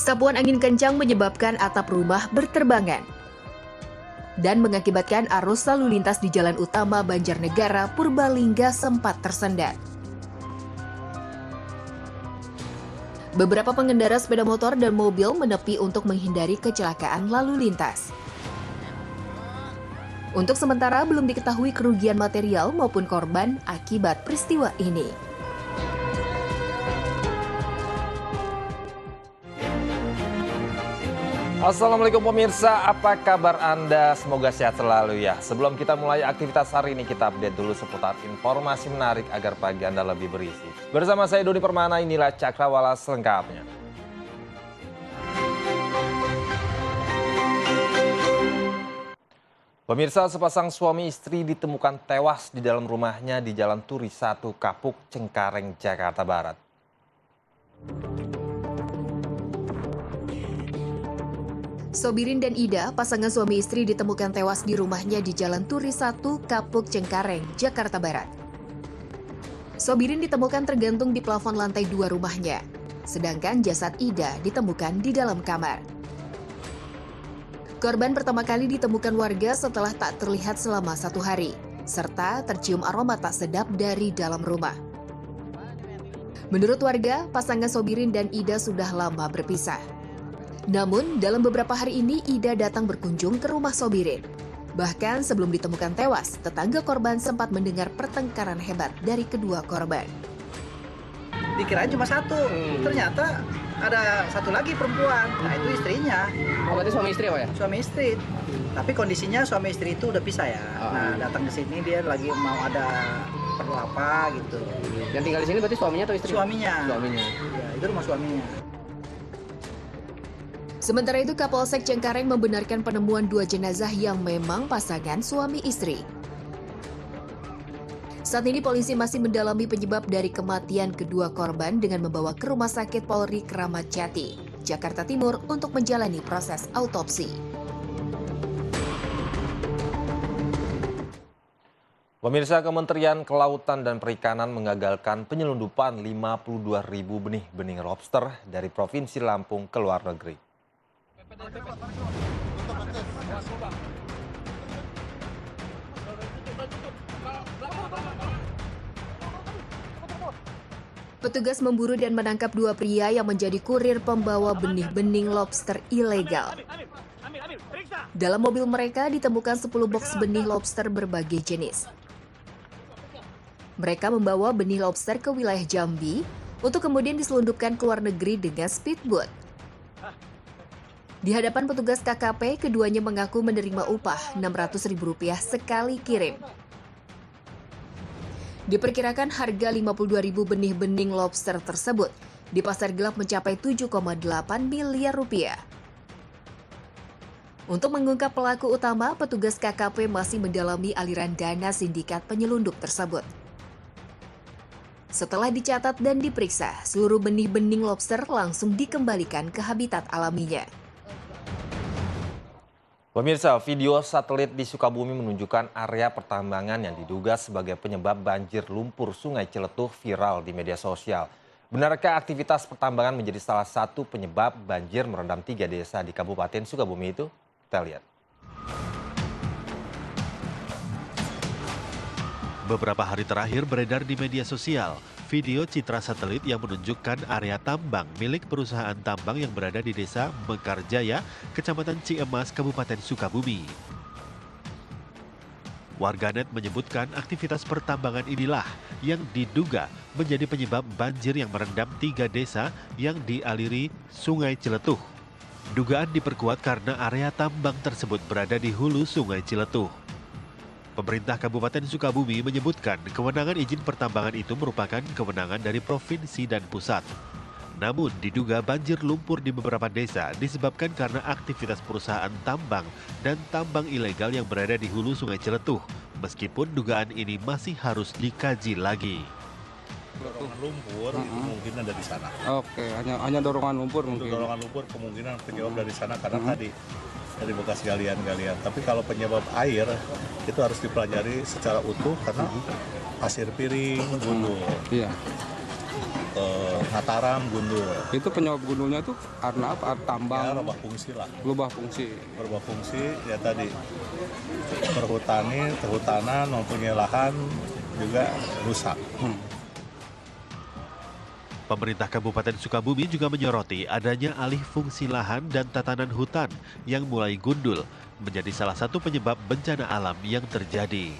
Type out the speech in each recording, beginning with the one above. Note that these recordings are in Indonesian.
Sapuan angin kencang menyebabkan atap rumah berterbangan dan mengakibatkan arus lalu lintas di Jalan Utama Banjarnegara, Purbalingga sempat tersendat. Beberapa pengendara sepeda motor dan mobil menepi untuk menghindari kecelakaan lalu lintas. Untuk sementara belum diketahui kerugian material maupun korban akibat peristiwa ini. Assalamualaikum pemirsa, apa kabar Anda? Semoga sehat selalu ya. Sebelum kita mulai aktivitas hari ini, kita update dulu seputar informasi menarik agar pagi Anda lebih berisi. Bersama saya Doni Permana, inilah Cakrawala selengkapnya. Pemirsa, sepasang suami istri ditemukan tewas di dalam rumahnya di Jalan Turi 1 Kapuk, Cengkareng, Jakarta Barat. Sobirin dan Ida, pasangan suami istri ditemukan tewas di rumahnya di Jalan Turi 1, Kapuk, Cengkareng, Jakarta Barat. Sobirin ditemukan tergantung di plafon lantai 2 rumahnya, sedangkan jasad Ida ditemukan di dalam kamar. Korban pertama kali ditemukan warga setelah tak terlihat selama 1 hari, serta tercium aroma tak sedap dari dalam rumah. Menurut warga, pasangan Sobirin dan Ida sudah lama berpisah. Namun, dalam beberapa hari ini Ida datang berkunjung ke rumah Sobirin. Bahkan sebelum ditemukan tewas, tetangga korban sempat mendengar pertengkaran hebat dari kedua korban. Dikirain cuma satu, ternyata ada satu lagi perempuan, nah itu istrinya. Oh, berarti suami istri apa ya? Suami istri. Tapi kondisinya suami istri itu udah pisah ya. Nah datang ke sini dia lagi mau ada perlu apa gitu. Yang tinggal di sini berarti suaminya atau istri? Suaminya. Suaminya. Ya, itu rumah suaminya. Sementara itu, Kapolsek Cengkareng membenarkan penemuan 2 jenazah yang memang pasangan suami istri. Saat ini polisi masih mendalami penyebab dari kematian kedua korban dengan membawa ke Rumah Sakit Polri Kramat Jati, Jakarta Timur untuk menjalani proses autopsi. Pemirsa, Kementerian Kelautan dan Perikanan mengagalkan penyelundupan 52.000 benih lobster dari Provinsi Lampung ke luar negeri. Petugas memburu dan menangkap 2 pria yang menjadi kurir pembawa benih-benih lobster ilegal. Dalam mobil mereka ditemukan 10 boks benih lobster berbagai jenis. Mereka membawa benih lobster ke wilayah Jambi untuk kemudian diselundupkan ke luar negeri dengan speedboat. Di hadapan petugas KKP, keduanya mengaku menerima upah Rp600.000 sekali kirim. Diperkirakan harga 52.000 benih-benih lobster tersebut di pasar gelap mencapai 7,8 miliar rupiah. Untuk mengungkap pelaku utama, petugas KKP masih mendalami aliran dana sindikat penyelundup tersebut. Setelah dicatat dan diperiksa, seluruh benih-benih lobster langsung dikembalikan ke habitat alaminya. Pemirsa, video satelit di Sukabumi menunjukkan area pertambangan yang diduga sebagai penyebab banjir lumpur Sungai Ciletuh viral di media sosial. Benarkah aktivitas pertambangan menjadi salah satu penyebab banjir merendam 3 desa di Kabupaten Sukabumi itu? Kita lihat. Beberapa hari terakhir beredar di media sosial video citra satelit yang menunjukkan area tambang milik perusahaan tambang yang berada di Desa Mekarjaya, Kecamatan Ciemas, Kabupaten Sukabumi. Warganet menyebutkan aktivitas pertambangan inilah yang diduga menjadi penyebab banjir yang merendam 3 desa yang dialiri Sungai Ciletuh. Dugaan diperkuat karena area tambang tersebut berada di hulu Sungai Ciletuh. Pemerintah Kabupaten Sukabumi menyebutkan kewenangan izin pertambangan itu merupakan kewenangan dari provinsi dan pusat. Namun diduga banjir lumpur di beberapa desa disebabkan karena aktivitas perusahaan tambang dan tambang ilegal yang berada di hulu Sungai Ciletuh, meskipun dugaan ini masih harus dikaji lagi. Dorongan lumpur itu mungkin ada di sana. Oke, hanya dorongan lumpur Untuk mungkin. dorongan lumpur kemungkinan penyebab dari sana karena tadi dari bekas galian-galian. Tapi kalau penyebab air itu harus dipelajari secara utuh karena pasir piring, gunung. Iya. Mataram, Gundul. Itu penyebab gundulnya itu karena apa? Ya, Tambang, rubah fungsi lah. berubah fungsi. Berubah fungsi ya tadi perhutanan mempunyai lahan juga rusak. Pemerintah Kabupaten Sukabumi juga menyoroti adanya alih fungsi lahan dan tatanan hutan yang mulai gundul menjadi salah satu penyebab bencana alam yang terjadi.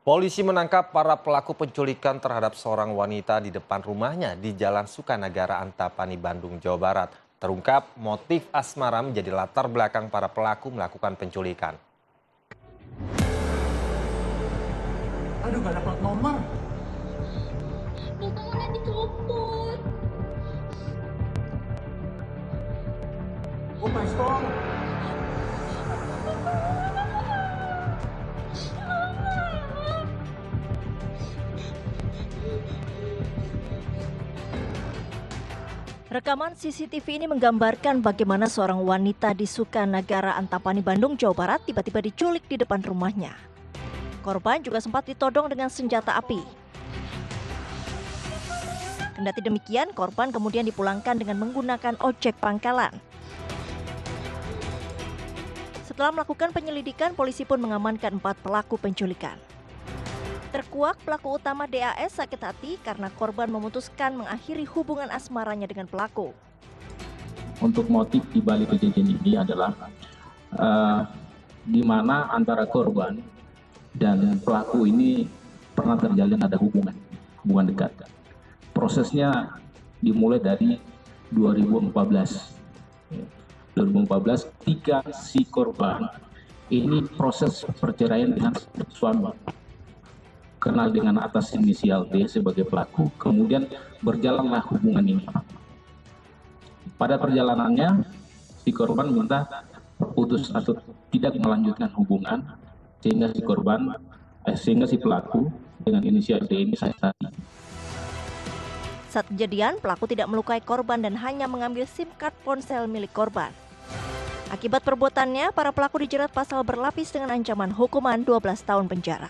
Polisi menangkap para pelaku penculikan terhadap seorang wanita di depan rumahnya di Jalan Sukanagara, Antapani, Bandung, Jawa Barat. Terungkap motif asmara menjadi latar belakang para pelaku melakukan penculikan. Aduh, gak ada plat nomor. Tangannya dicopot. Oh, pistol. Rekaman CCTV ini menggambarkan bagaimana seorang wanita di Sukanagara, Antapani, Bandung, Jawa Barat tiba-tiba diculik di depan rumahnya. Korban juga sempat ditodong dengan senjata api. Kendati demikian, korban kemudian dipulangkan dengan menggunakan ojek pangkalan. Setelah melakukan penyelidikan, polisi pun mengamankan 4 pelaku penculikan. Terkuak, pelaku utama DAS sakit hati karena korban memutuskan mengakhiri hubungan asmaranya dengan pelaku. Untuk motif di balik kejadian ini adalah di mana antara korban dan pelaku ini pernah terjalin ada hubungan dekat. Prosesnya dimulai dari 2014. 2014 ketika si korban ini proses perceraian dengan suami. Kenal dengan atas inisial D sebagai pelaku, kemudian berjalanlah hubungan ini. Pada perjalanannya, si korban minta putus atau tidak melanjutkan hubungan, sehingga si pelaku dengan inisial D ini sakit hati. Saat kejadian, pelaku tidak melukai korban dan hanya mengambil SIM card ponsel milik korban. Akibat perbuatannya, para pelaku dijerat pasal berlapis dengan ancaman hukuman 12 tahun penjara.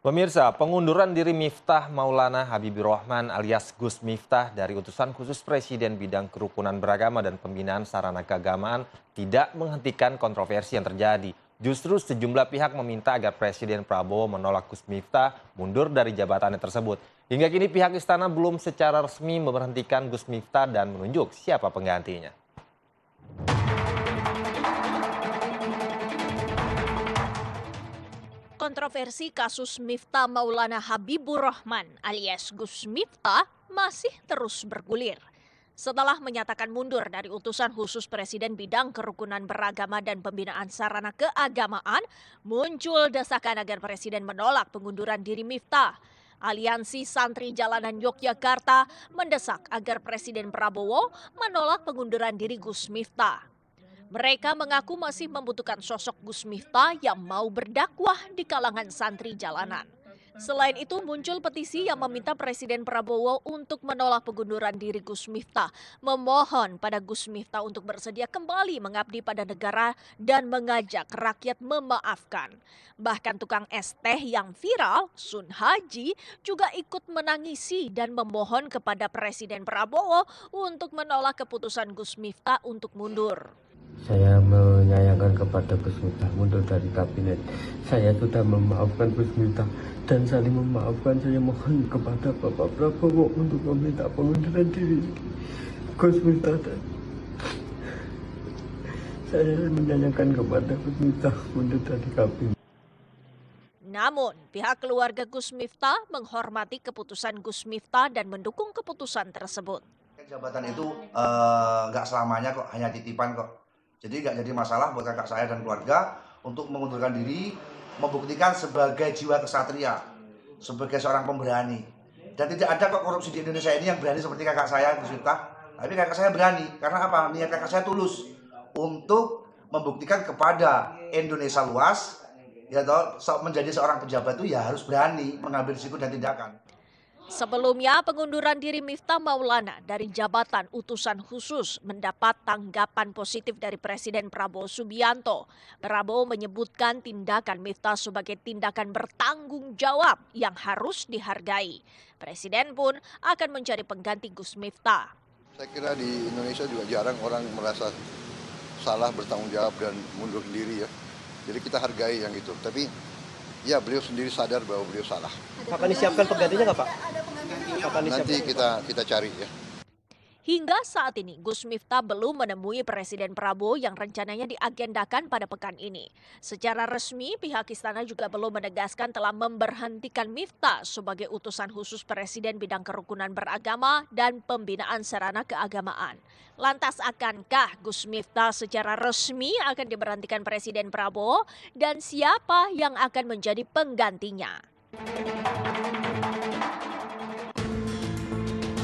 Pemirsa, pengunduran diri Miftah Maulana Habibur Rahman alias Gus Miftah dari utusan khusus Presiden bidang kerukunan beragama dan pembinaan sarana keagamaan tidak menghentikan kontroversi yang terjadi. Justru sejumlah pihak meminta agar Presiden Prabowo menolak Gus Miftah mundur dari jabatannya tersebut. Hingga kini pihak istana belum secara resmi memberhentikan Gus Miftah dan menunjuk siapa penggantinya. Kontroversi kasus Miftah Maulana Habibur Rahman alias Gus Miftah masih terus bergulir. Setelah menyatakan mundur dari utusan khusus Presiden bidang kerukunan beragama dan pembinaan sarana keagamaan, muncul desakan agar Presiden menolak pengunduran diri Miftah. Aliansi Santri Jalanan Yogyakarta mendesak agar Presiden Prabowo menolak pengunduran diri Gus Miftah. Mereka mengaku masih membutuhkan sosok Gus Miftah yang mau berdakwah di kalangan santri jalanan. Selain itu muncul petisi yang meminta Presiden Prabowo untuk menolak pengunduran diri Gus Miftah, memohon pada Gus Miftah untuk bersedia kembali mengabdi pada negara dan mengajak rakyat memaafkan. Bahkan tukang es teh yang viral, Sun Haji, juga ikut menangisi dan memohon kepada Presiden Prabowo untuk menolak keputusan Gus Miftah untuk mundur. Saya menyayangkan kepada Gus Miftah mundur dari kabinet. Saya sudah memaafkan Gus Miftah dan saling memaafkan. Saya mohon kepada Bapak Prabowo untuk meminta pengunduran diri Gus Miftah. Saya menyayangkan kepada Gus Miftah mundur dari kabinet. Namun, pihak keluarga Gus Miftah menghormati keputusan Gus Miftah dan mendukung keputusan tersebut. Jabatan itu nggak selamanya kok, hanya titipan kok. Jadi nggak jadi masalah buat kakak saya dan keluarga untuk mengundurkan diri, membuktikan sebagai jiwa kesatria, sebagai seorang pemberani. Dan tidak ada kok korupsi di Indonesia ini yang berani seperti kakak saya, Gus Miftah. Tapi kakak saya berani, karena apa? Niat kakak saya tulus untuk membuktikan kepada Indonesia luas, ya toh, menjadi seorang pejabat itu ya harus berani mengambil risiko dan tindakan. Sebelumnya, pengunduran diri Miftah Maulana dari jabatan utusan khusus mendapat tanggapan positif dari Presiden Prabowo Subianto. Prabowo menyebutkan tindakan Miftah sebagai tindakan bertanggung jawab yang harus dihargai. Presiden pun akan mencari pengganti Gus Miftah. Saya kira di Indonesia juga jarang orang merasa salah, bertanggung jawab, dan mundur diri ya. Jadi kita hargai yang itu. Tapi ya beliau sendiri sadar bahwa beliau salah. Akan disiapkan penggantinya nggak Pak? Nanti kita cari ya. Hingga saat ini, Gus Miftah belum menemui Presiden Prabowo yang rencananya diagendakan pada pekan ini. Secara resmi, pihak istana juga belum menegaskan telah memberhentikan Miftah sebagai utusan khusus Presiden bidang kerukunan beragama dan pembinaan sarana keagamaan. Lantas akankah Gus Miftah secara resmi akan diberhentikan Presiden Prabowo dan siapa yang akan menjadi penggantinya?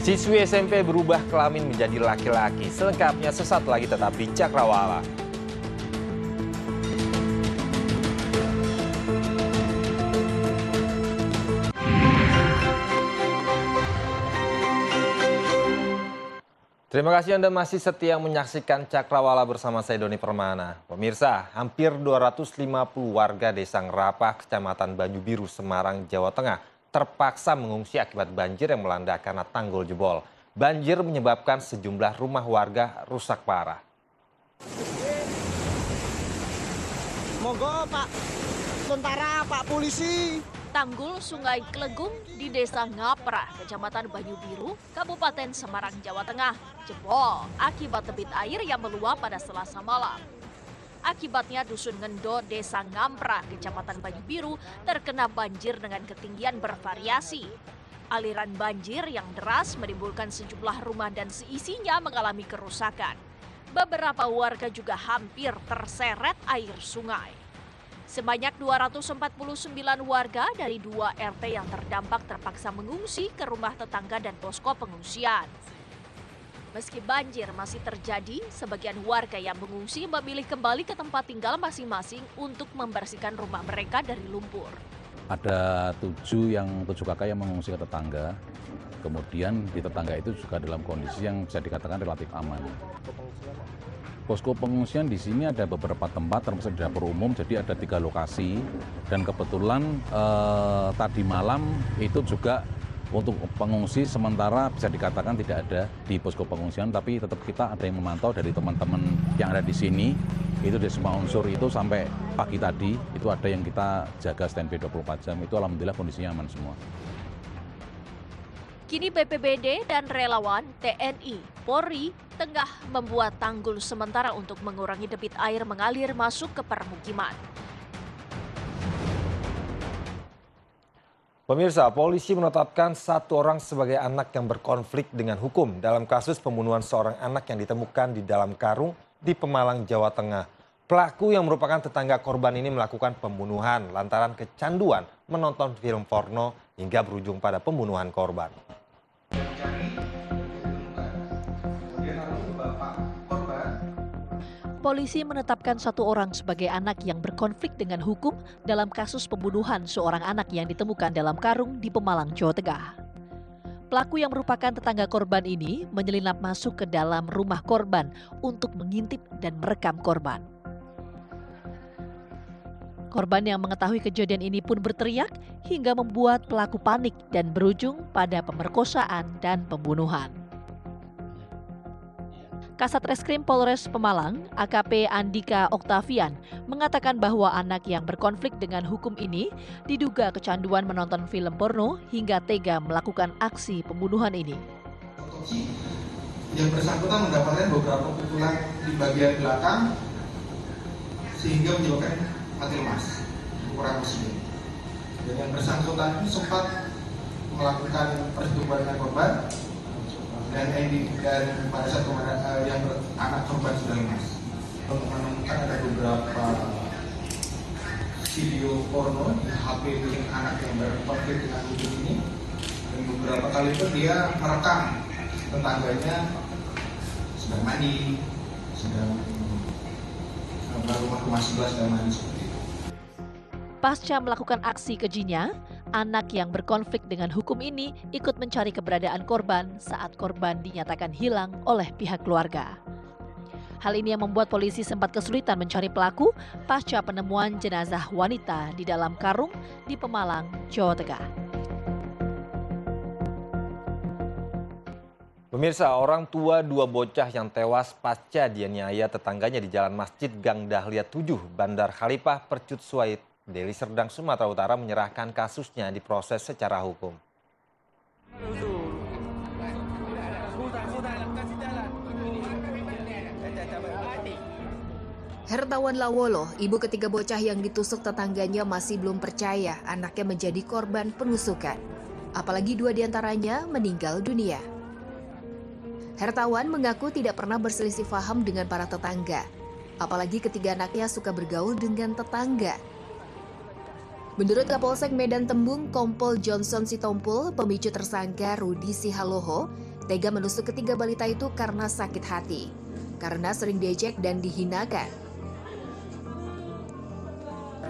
Siswi SMP berubah kelamin menjadi laki-laki. Selengkapnya sesaat lagi tetap di Cakrawala. Terima kasih Anda masih setia menyaksikan Cakrawala bersama saya Doni Permana. Pemirsa, hampir 250 warga Desa Ngerapah, Kecamatan Banyu Biru, Semarang, Jawa Tengah terpaksa mengungsi akibat banjir yang melanda karena tanggul jebol. Banjir menyebabkan sejumlah rumah warga rusak parah. Monggo Pak Tentara, Pak Polisi. Tanggul Sungai Klegung di Desa Ngaprah, Kecamatan Banyu Biru, Kabupaten Semarang, Jawa Tengah, jebol akibat debit air yang meluap pada Selasa malam. Akibatnya Dusun Ngendo, Desa Ngaprah, Kecamatan Banyu Biru terkena banjir dengan ketinggian bervariasi. Aliran banjir yang deras menimbulkan sejumlah rumah dan seisinya mengalami kerusakan. Beberapa warga juga hampir terseret air sungai. Sebanyak 249 warga dari 2 RT yang terdampak terpaksa mengungsi ke rumah tetangga dan posko pengungsian. Meski banjir masih terjadi, sebagian warga yang mengungsi memilih kembali ke tempat tinggal masing-masing untuk membersihkan rumah mereka dari lumpur. Ada 7 kakak yang mengungsi ke tetangga, kemudian di tetangga itu juga dalam kondisi yang bisa dikatakan relatif aman. Posko pengungsian di sini ada beberapa tempat, termasuk di dapur umum, jadi ada 3 lokasi. Dan kebetulan tadi malam itu juga untuk pengungsi sementara bisa dikatakan tidak ada di posko pengungsian, tapi tetap kita ada yang memantau dari teman-teman yang ada di sini. Itu di semua unsur itu sampai pagi tadi, itu ada yang kita jaga standby 24 jam, itu alhamdulillah kondisinya aman semua. Kini BPBD dan relawan TNI, Polri tengah membuat tanggul sementara untuk mengurangi debit air mengalir masuk ke permukiman. Pemirsa, polisi menetapkan 1 orang sebagai anak yang berkonflik dengan hukum dalam kasus pembunuhan seorang anak yang ditemukan di dalam karung di Pemalang, Jawa Tengah. Pelaku yang merupakan tetangga korban ini melakukan pembunuhan lantaran kecanduan menonton film porno hingga berujung pada pembunuhan korban. Polisi menetapkan 1 orang sebagai anak yang berkonflik dengan hukum dalam kasus pembunuhan seorang anak yang ditemukan dalam karung di Pemalang, Jawa Tengah. Pelaku yang merupakan tetangga korban ini menyelinap masuk ke dalam rumah korban untuk mengintip dan merekam korban. Korban yang mengetahui kejadian ini pun berteriak hingga membuat pelaku panik dan berujung pada pemerkosaan dan pembunuhan. Kasat Reskrim Polres Pemalang, AKP Andika Oktavian, mengatakan bahwa anak yang berkonflik dengan hukum ini diduga kecanduan menonton film porno hingga tega melakukan aksi pembunuhan ini. Yang bersangkutan mendapatkan beberapa pukulan di bagian belakang sehingga menyebabkan mati lemas, kurang oksigen. Dan yang bersangkutan itu sempat melakukan persetubuhan dengan korban. Dan pada saat yang anak korban sudah lemas, untuk menemukan ada beberapa video porno di HP milik anak yang berkonflik dengan hukum ini, dan beberapa kali itu dia merekam tetangganya sedang mandi, sedang rumah sebelah sedang mandi seperti itu. Pasca melakukan aksi kejinya, Anak yang berkonflik dengan hukum ini ikut mencari keberadaan korban saat korban dinyatakan hilang oleh pihak keluarga. Hal ini yang membuat polisi sempat kesulitan mencari pelaku pasca penemuan jenazah wanita di dalam karung di Pemalang, Jawa Tengah. Pemirsa, orang tua dua bocah yang tewas pasca dianiaya tetangganya di Jalan Masjid Gang Dahlia 7, Bandar Khalifah, Percut Suait, Deli Serdang, Sumatera Utara menyerahkan kasusnya diproses secara hukum. Hertawan Lawolo, ibu ketiga bocah yang ditusuk tetangganya masih belum percaya anaknya menjadi korban penusukan. Apalagi dua diantaranya meninggal dunia. Hertawan mengaku tidak pernah berselisih paham dengan para tetangga. Apalagi ketiga anaknya suka bergaul dengan tetangga. Menurut Kapolsek Medan Tembung, Kompol Johnson Sitompul, pemicu tersangka Rudi Sihaloho, tega menusuk ketiga balita itu karena sakit hati. Karena sering diejek dan dihinakan.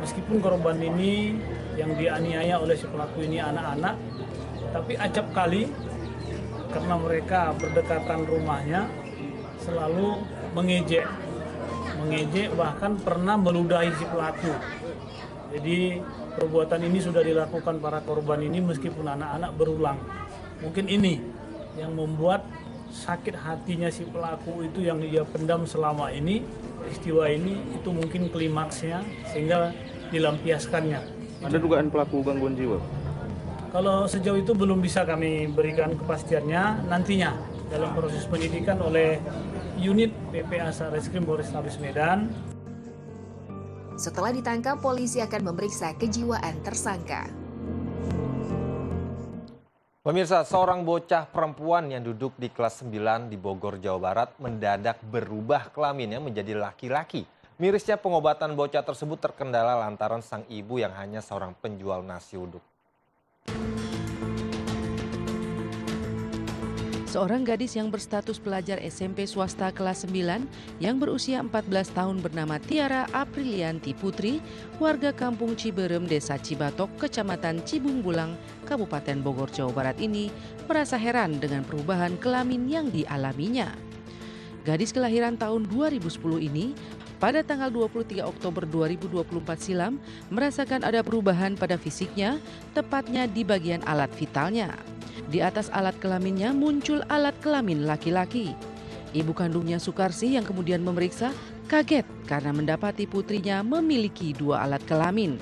Meskipun korban ini yang dianiaya oleh si pelaku ini anak-anak, tapi acap kali karena mereka berdekatan rumahnya selalu mengejek bahkan pernah meludahi si pelaku. Jadi perbuatan ini sudah dilakukan para korban ini meskipun anak-anak berulang. Mungkin ini yang membuat sakit hatinya si pelaku itu yang dia pendam selama ini. Peristiwa ini itu mungkin klimaksnya sehingga dilampiaskannya. Ada dugaan pelaku gangguan jiwa? Kalau sejauh itu belum bisa kami berikan kepastiannya, nantinya dalam proses penyidikan oleh unit PPA Satreskrim Polrestabes Medan. Setelah ditangkap, polisi akan memeriksa kejiwaan tersangka. Pemirsa, seorang bocah perempuan yang duduk di kelas 9 di Bogor, Jawa Barat mendadak berubah kelaminnya menjadi laki-laki. Mirisnya pengobatan bocah tersebut terkendala lantaran sang ibu yang hanya seorang penjual nasi uduk. Seorang gadis yang berstatus pelajar SMP swasta kelas 9 yang berusia 14 tahun bernama Tiara Aprilianti Putri, warga kampung Ciberem, Desa Cibatok, Kecamatan Cibungbulang, Kabupaten Bogor, Jawa Barat ini merasa heran dengan perubahan kelamin yang dialaminya. Gadis kelahiran tahun 2010 ini pada tanggal 23 Oktober 2024 silam merasakan ada perubahan pada fisiknya, tepatnya di bagian alat vitalnya. Di atas alat kelaminnya muncul alat kelamin laki-laki. Ibu kandungnya Sukarsi yang kemudian memeriksa kaget karena mendapati putrinya memiliki dua alat kelamin.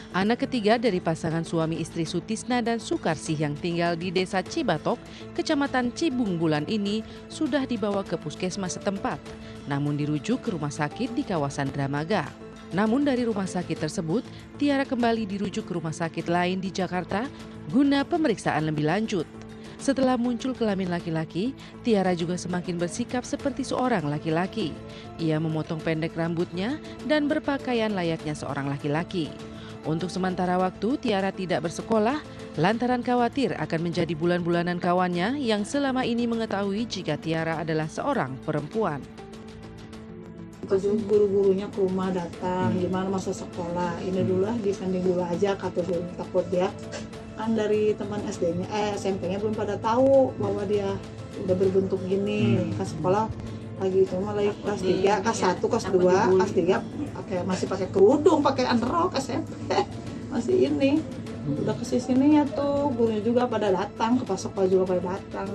Anak ketiga dari pasangan suami istri Sutisna dan Sukarsi yang tinggal di Desa Cibatok, Kecamatan Cibungbulan ini sudah dibawa ke puskesmas setempat, namun dirujuk ke rumah sakit di kawasan Dramaga. Namun dari rumah sakit tersebut, Tiara kembali dirujuk ke rumah sakit lain di Jakarta guna pemeriksaan lebih lanjut. Setelah muncul kelamin laki-laki, Tiara juga semakin bersikap seperti seorang laki-laki. Ia memotong pendek rambutnya dan berpakaian layaknya seorang laki-laki. Untuk sementara waktu, Tiara tidak bersekolah lantaran khawatir akan menjadi bulan-bulanan kawannya yang selama ini mengetahui jika Tiara adalah seorang perempuan. Guru-gurunya ke rumah datang, gimana masa sekolah, ini dulu lah dipending dulu aja, kata takut dia kan dari teman SD-nya, SMP-nya belum pada tahu bahwa dia udah berbentuk gini. Ke sekolah lagi itu mulai kelas 3, kelas 1, kelas 2, kelas 3 masih pakai kerudung, pakai underrok, SMP masih ini. Udah ke sininya tuh, gurunya juga pada datang, kepala sekolah juga pada datang.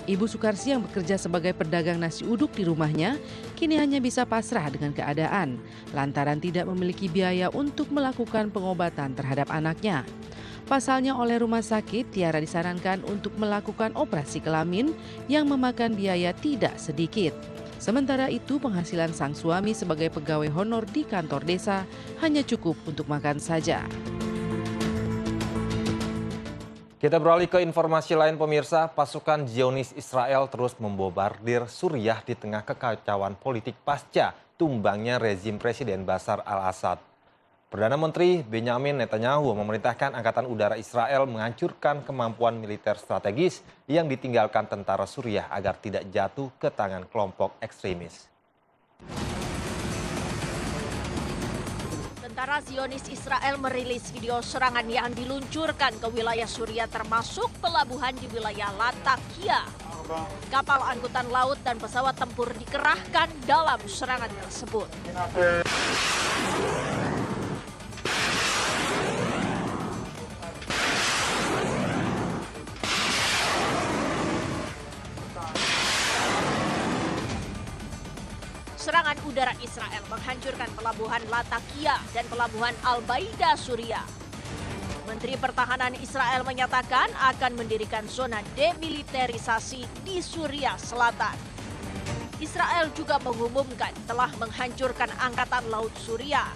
Ibu Sukarsi yang bekerja sebagai pedagang nasi uduk di rumahnya kini hanya bisa pasrah dengan keadaan lantaran tidak memiliki biaya untuk melakukan pengobatan terhadap anaknya. Pasalnya oleh rumah sakit, Tiara disarankan untuk melakukan operasi kelamin yang memakan biaya tidak sedikit. Sementara itu penghasilan sang suami sebagai pegawai honor di kantor desa hanya cukup untuk makan saja. Kita beralih ke informasi lain pemirsa, pasukan Zionis Israel terus membombardir Suriah di tengah kekacauan politik pasca tumbangnya rezim Presiden Bashar al-Assad. Perdana Menteri Benjamin Netanyahu memerintahkan Angkatan Udara Israel menghancurkan kemampuan militer strategis yang ditinggalkan tentara Suriah agar tidak jatuh ke tangan kelompok ekstremis. Tentara Tentara Zionis Israel merilis video serangan yang diluncurkan ke wilayah Suriah termasuk pelabuhan di wilayah Latakia. Kapal angkutan laut dan pesawat tempur dikerahkan dalam serangan tersebut. Serangan udara Israel menghancurkan pelabuhan Latakia dan pelabuhan Al-Baida, Suriah. Menteri Pertahanan Israel menyatakan akan mendirikan zona demilitarisasi di Suriah Selatan. Israel juga mengumumkan telah menghancurkan Angkatan Laut Suriah.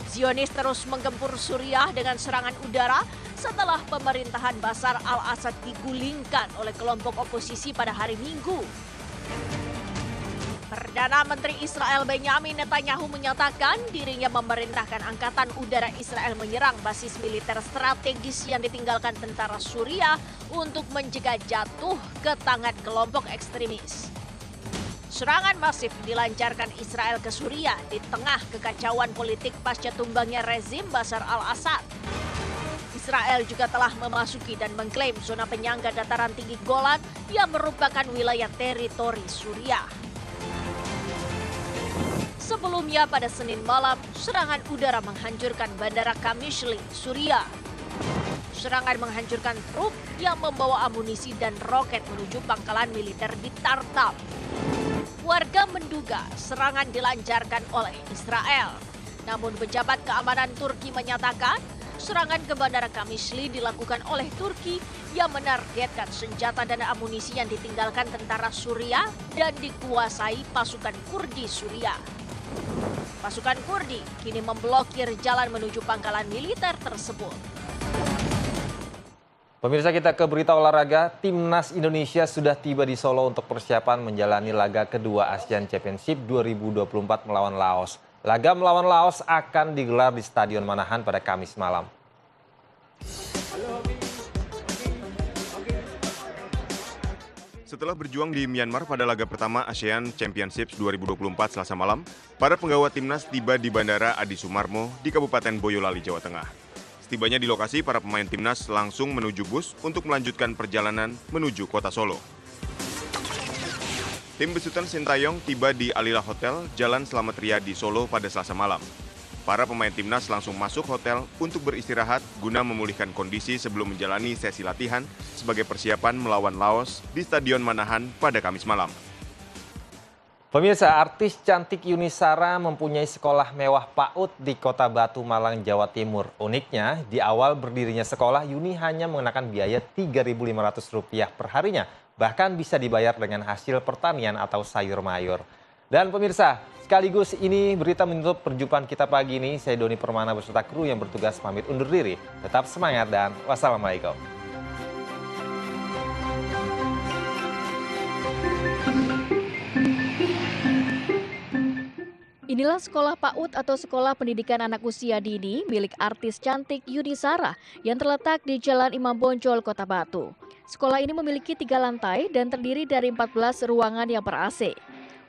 Zionis terus menggempur Suriah dengan serangan udara setelah pemerintahan Bashar al-Assad digulingkan oleh kelompok oposisi pada hari Minggu. Perdana Menteri Israel Benyamin Netanyahu menyatakan dirinya memerintahkan Angkatan Udara Israel menyerang basis militer strategis yang ditinggalkan tentara Suriah untuk mencegah jatuh ke tangan kelompok ekstremis. Serangan masif dilancarkan Israel ke Suriah di tengah kekacauan politik pasca tumbangnya rezim Bashar al-Assad. Israel juga telah memasuki dan mengklaim zona penyangga dataran tinggi Golan yang merupakan wilayah teritori Suriah. Sebelumnya pada Senin malam, serangan udara menghancurkan Bandara Qamishli, Suriah. Serangan menghancurkan truk yang membawa amunisi dan roket menuju pangkalan militer di Tartab. Warga menduga serangan dilancarkan oleh Israel. Namun pejabat keamanan Turki menyatakan serangan ke Bandara Qamishli dilakukan oleh Turki yang menargetkan senjata dan amunisi yang ditinggalkan tentara Suriah dan dikuasai pasukan Kurdi Suriah. Pasukan Kurdi kini memblokir jalan menuju pangkalan militer tersebut. Pemirsa, kita ke berita olahraga. Timnas Indonesia sudah tiba di Solo untuk persiapan menjalani laga kedua Asian Championship 2024 melawan Laos. Laga melawan Laos akan digelar di Stadion Manahan pada Kamis malam. Setelah berjuang di Myanmar pada laga pertama ASEAN Championships 2024 Selasa malam, para penggawa timnas tiba di Bandara Adi Sumarmo di Kabupaten Boyolali, Jawa Tengah. Setibanya di lokasi, para pemain timnas langsung menuju bus untuk melanjutkan perjalanan menuju kota Solo. Tim besutan Sintayong tiba di Alila Hotel, Jalan Slamet Riyadi, Solo pada Selasa malam. Para pemain timnas langsung masuk hotel untuk beristirahat guna memulihkan kondisi sebelum menjalani sesi latihan sebagai persiapan melawan Laos di Stadion Manahan pada Kamis malam. Pemirsa, artis cantik Yuni Shara mempunyai sekolah mewah PAUD di Kota Batu, Malang, Jawa Timur. Uniknya, di awal berdirinya sekolah, Yuni hanya mengenakan biaya Rp3.500 per harinya. Bahkan bisa dibayar dengan hasil pertanian atau sayur mayur. Dan pemirsa, sekaligus ini berita menutup perjumpaan kita pagi ini. Saya Doni Permana beserta kru yang bertugas pamit undur diri. Tetap semangat dan wassalamualaikum. Inilah sekolah PAUD atau Sekolah Pendidikan Anak Usia Dini milik artis cantik Yuni Shara yang terletak di Jalan Imam Bonjol, Kota Batu. Sekolah ini memiliki 3 lantai dan terdiri dari 14 ruangan yang ber-AC.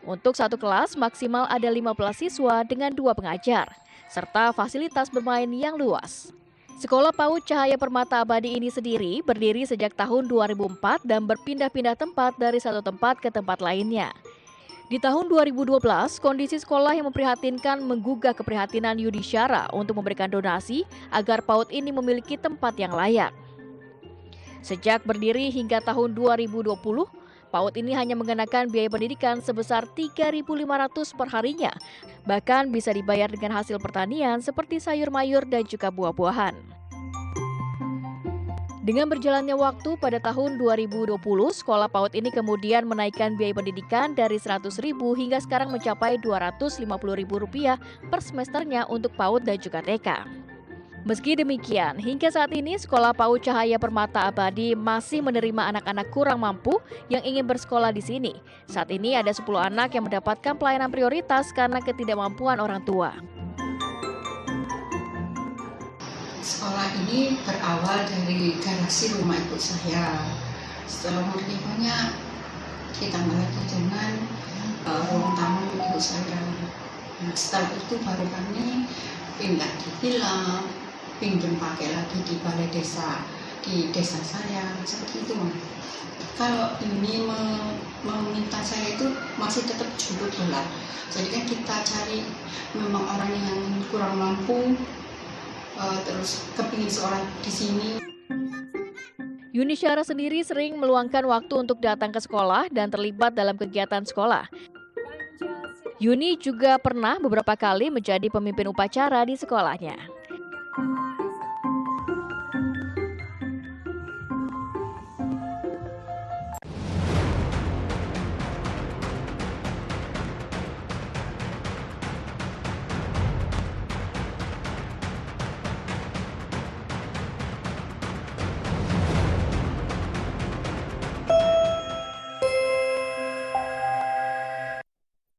Untuk satu kelas maksimal ada 15 siswa dengan 2 pengajar, serta fasilitas bermain yang luas. Sekolah PAUD Cahaya Permata Abadi ini sendiri berdiri sejak tahun 2004 dan berpindah-pindah tempat dari satu tempat ke tempat lainnya. Di tahun 2012, kondisi sekolah yang memprihatinkan menggugah keprihatinan Yuni Shara untuk memberikan donasi agar PAUD ini memiliki tempat yang layak. Sejak berdiri hingga tahun 2020, PAUD ini hanya mengenakan biaya pendidikan sebesar Rp3.500 per harinya. Bahkan bisa dibayar dengan hasil pertanian seperti sayur mayur dan juga buah-buahan. Dengan berjalannya waktu pada tahun 2020, sekolah PAUD ini kemudian menaikkan biaya pendidikan dari Rp100.000 hingga sekarang mencapai Rp250.000 per semesternya untuk PAUD dan juga TK. Meski demikian, hingga saat ini Sekolah PAUD Cahaya Permata Abadi masih menerima anak-anak kurang mampu yang ingin bersekolah di sini. Saat ini ada 10 anak yang mendapatkan pelayanan prioritas karena ketidakmampuan orang tua. Sekolah ini berawal dari garasi rumah ibu saya. Setelah menerimanya, ditambah lagi dengan ruang tamu ibu saya. Nah, setelah itu baru kami pindah di villa, pinjam pakai lagi di balai desa, di desa saya, seperti itu. Kalau ini meminta saya itu masih tetap jodoh belat. Jadi kan kita cari memang orang yang kurang mampu, terus kepingin seorang di sini. Yuni Syara sendiri sering meluangkan waktu untuk datang ke sekolah dan terlibat dalam kegiatan sekolah. Yuni juga pernah beberapa kali menjadi pemimpin upacara di sekolahnya.